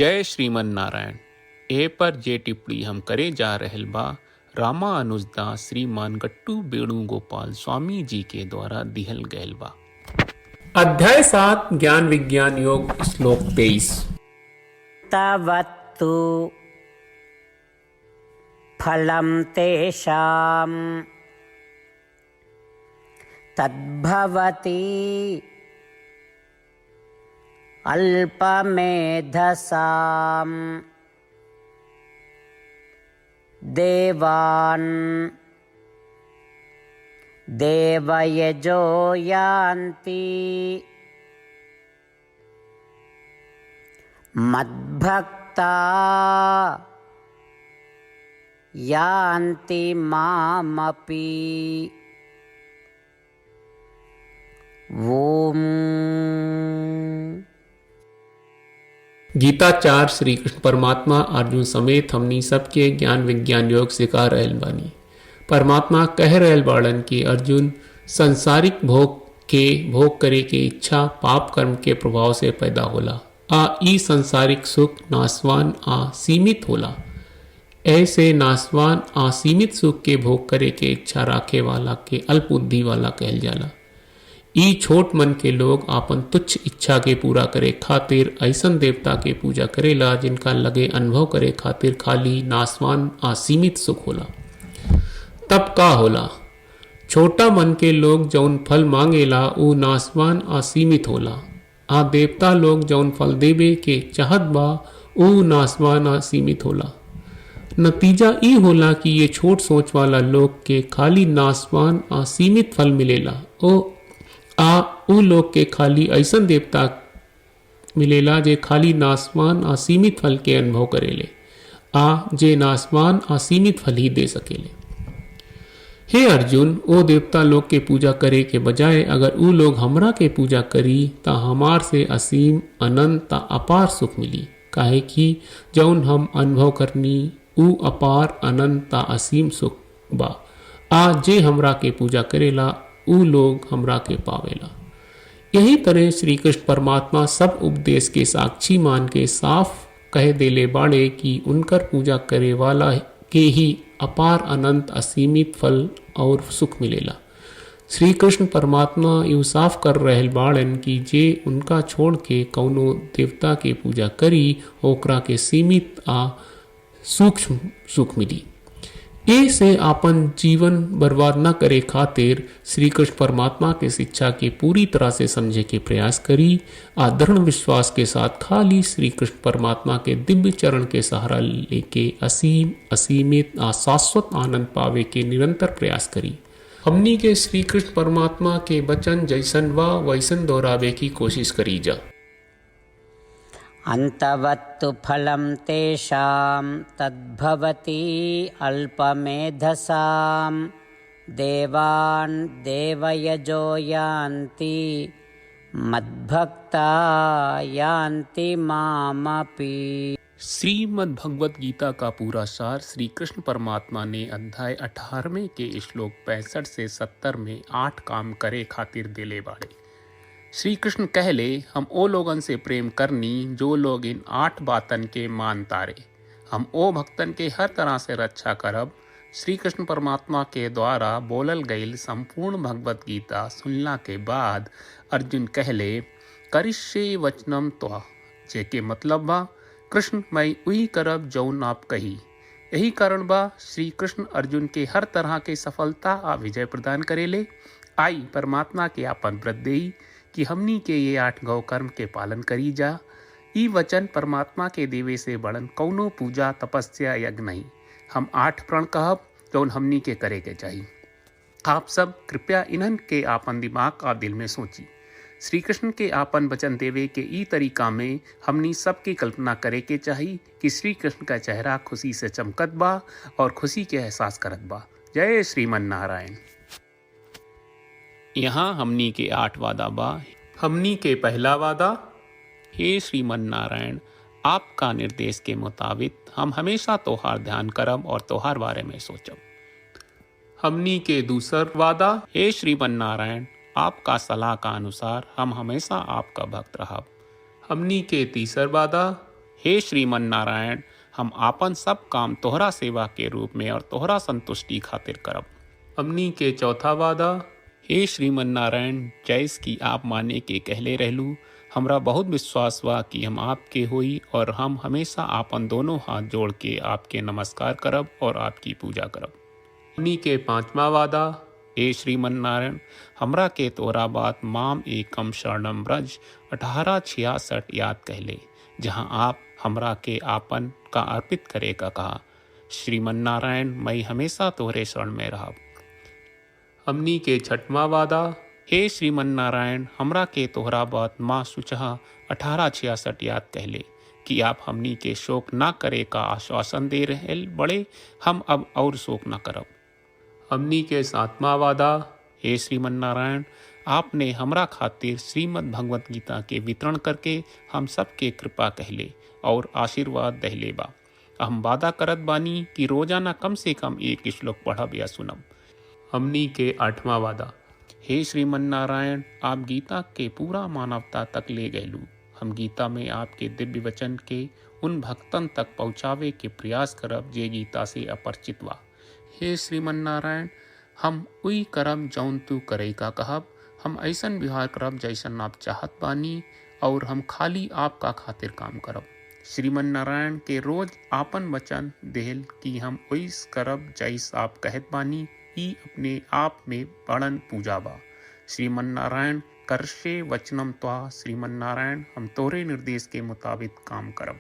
जय श्रीमन नारायण। ए पर जे टिप्पणी हम करे जा रहल बा रामानुजदास श्रीमान गट्टू वेणुगोपाल स्वामी जी के द्वारा दिहल गयल बा। अध्याय 7 ज्ञान विज्ञान योग श्लोक 23। तवत्तु फलं तेषां तद्भवति अल्पमेधसां देवान् देवयजो यान्ति मद्भक्ता यान्ति मामपि। ओम। गीताचार्य श्री कृष्ण परमात्मा अर्जुन समेत हमनी सबके ज्ञान विज्ञान योग सिखा रहल बानी। परमात्मा कह रहल बाड़न कि अर्जुन संसारिक भोग करे के इच्छा पाप कर्म के प्रभाव से पैदा होला। ई संसारिक सुख नासवान सीमित होला। ऐसे नासवान सीमित सुख के भोग करे के इच्छा राखे वाला के अल्प बुद्धि वाला कहल जाला। ई छोट मन के लोग आपन तुच्छ इच्छा के पूरा करे खातिर ऐसन देवता के पूजा करेला जिनका लगे अनुभव करे खातिर खाली नासवान सीमित सुख होला। तब का होला? छोटा मन के लोग जौन फल मांगेला ऊ नासवान सीमित होला। देवता लोग जौन फल देवे के चाहत बा ऊ नासवान सीमित होला। नतीजा ई होला कि ये छोट सोच वाला लोग के खाली नासवान सीमित फल मिलेला। ऊ लोग के खाली ऐसन देवता मिलेला जे खाली नासवान असीमित फल के अनुभव करेले जे नासवान असीमित फल ही दे सकेले। हे अर्जुन, ओ देवता लोग के पूजा करे के बजाय अगर ऊ लोग हमरा के पूजा करी ता हमार से असीम अनंत अपार सुख मिली। काहे कि जौन हम अनुभव करनी ऊ अपार अनंत असीम सुख बा। जे हमरा के पूजा करेला ऊ लोग हमरा के पावेला। यही तरह श्री कृष्ण परमात्मा सब उपदेश के साक्षी मान के साफ कह देले बाड़े कि उनकर पूजा करे वाला के ही अपार अनंत असीमित फल और सुख मिलेला। श्री कृष्ण परमात्मा यूं साफ कर रहल बाड़न कि जे उनका छोड़ के कौनो देवता के पूजा करी ओकरा के सीमित सूक्ष्म सुख मिली। से आपन जीवन बर्बाद न करे खातिर श्री कृष्ण परमात्मा के शिक्षा के पूरी तरह से समझे के प्रयास करी। दृढ़ विश्वास के साथ खाली श्री कृष्ण परमात्मा के दिव्य चरण के सहारा लेके असीम असीमित शाश्वत आनंद पावे के निरंतर प्रयास करी। हमनी के श्री कृष्ण परमात्मा के वचन जैसन वा वैसन दोहरावे की कोशिश करी जा। अंतवत्तु फलं तेषां तद्भवति अल्पमेधसां देवान् देवयजो यान्ति मद्भक्ता यान्ति मामपि। श्रीमद् भगवत गीता का पूरा सार श्री कृष्ण परमात्मा ने अध्याय 18वें के श्लोक 65 से 70 में 8 काम करे खातिर दिले बाड़े। श्री कृष्ण कहले हम ओ लोगन से प्रेम करनी जो लोग इन 8 बातन के मान तारे। हम ओ भक्तन के हर तरह से रक्षा करब। श्री कृष्ण परमात्मा के द्वारा बोलल गईल संपूर्ण भगवत गीता सुनला के बाद अर्जुन कहले करिष्ये वचनम त्वा, जेके मतलब बा कृष्ण मैं उही करब जौन आप कही। यही कारण बा श्री कृष्ण अर्जुन के हर तरह के सफलता विजय प्रदान करेले। आई परमात्मा के आपन व्रत देई कि हमनी के ये 8 गौ कर्म के पालन करी जा। ई वचन परमात्मा के देवे से बड़न कौनो पूजा तपस्या यज्ञ नहीं। हम 8 प्रण कहब जौन हमनी के करे के चाहिए। आप सब कृपया इन्हन के आपन दिमाग और दिल में सोची। श्री कृष्ण के आपन वचन देवे के ई तरीका में हमनी सबकी कल्पना करे के चाहिए कि श्री कृष्ण का चेहरा खुशी से चमकत बा और खुशी के एहसास करत बा। जय श्रीमन नारायण। यहाँ हमनी के 8 वादा बा। हमनी के पहला वादा, हे श्रीमन नारायण, आपका निर्देश के मुताबिक हम हमेशा तोहार ध्यान करब और तोहार बारे में सोचब। हमनी के दूसर वादा, हे श्रीमन नारायण, आपका सलाह का अनुसार हम हमेशा आपका भक्त रहब। हमनी के तीसर वादा, हे श्रीमन नारायण, हम आपन सब काम तोहरा सेवा के रूप में और तोहरा संतुष्टि खातिर करब। हमनी के चौथा वादा। हे श्रीमन नारायण, जैस की आप माने के कहले रहलू, हमरा बहुत विश्वास बा कि हम आपके होई और हम हमेशा आपन दोनों हाथ जोड़ के आपके नमस्कार करब और आपकी पूजा करब। हमनी के पांचवा वादा। हे श्रीमन नारायण, हमरा के तोरा बात माम एकम शरणम ब्रज 1866 याद कहले, जहाँ आप हमरा के आपन का अर्पित करे का कहा। श्रीमन नारायण, मैं हमेशा तोहरे शरण में रहब। हमनी के छठवां वादा। हे श्रीमन नारायण, हमरा के तोहरा बात माँ सुचहा 1866 याद कहले कि आप हमनी के शोक ना करे का आश्वासन दे रहे बड़े, हम अब और शोक ना करब। हमनी के सातवां वादा। हे श्रीमन नारायण, आपने हमरा खातिर श्रीमद् भगवत गीता के वितरण करके हम सबके कृपा कहले और आशीर्वाद दहले बा। हम वादा करत बानी कि रोजाना कम से कम एक श्लोक पढ़ब या सुनब। हमनी के आठवां वादा। हे श्रीमन नारायण, आप गीता के पूरा मानवता तक ले गयलू। हम गीता में आपके दिव्य वचन के उन भक्तन तक पहुँचावे के प्रयास करब जे गीता से अपरिचित बा। हे श्रीमन नारायण, हम उई करब जौन तू करे का कहब। हम ऐसन व्यवहार करब जैसन आप चाहत बानी और हम खाली आपका खातिर काम करब। श्रीमन नारायण के रोज आपन वचन देहल कि हम ओइस करब जैस आप कहत बानी, ई अपने आप में बड़न पूजा बा। श्रीमन नारायण, करशे वचनम त्वा। श्रीमन नारायण, हम तोरे निर्देश के मुताबिक काम करब।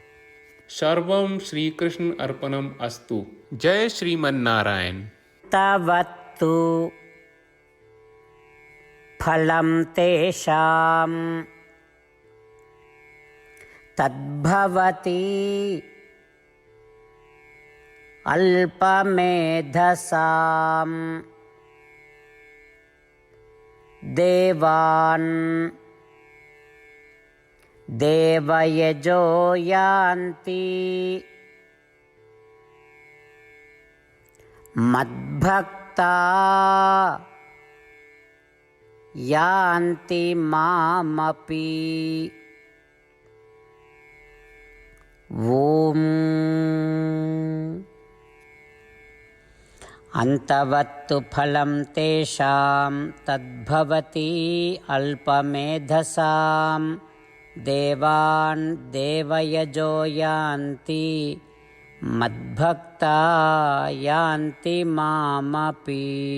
सर्वम श्री कृष्ण अर्पणम अस्तु। जय श्रीमन नारायण। तवत्तु फलं तेषां तद्भवति अल्पमेधसाम् देवान् देवयजो यान्ति मद्भक्ता यान्ति मामपि। ॐ अन्तवत्तु फलं तेषां तद्भवति अल्पमेधसां देवान् देवयजो यान्ति मद्भक्ता यान्ति मामपि।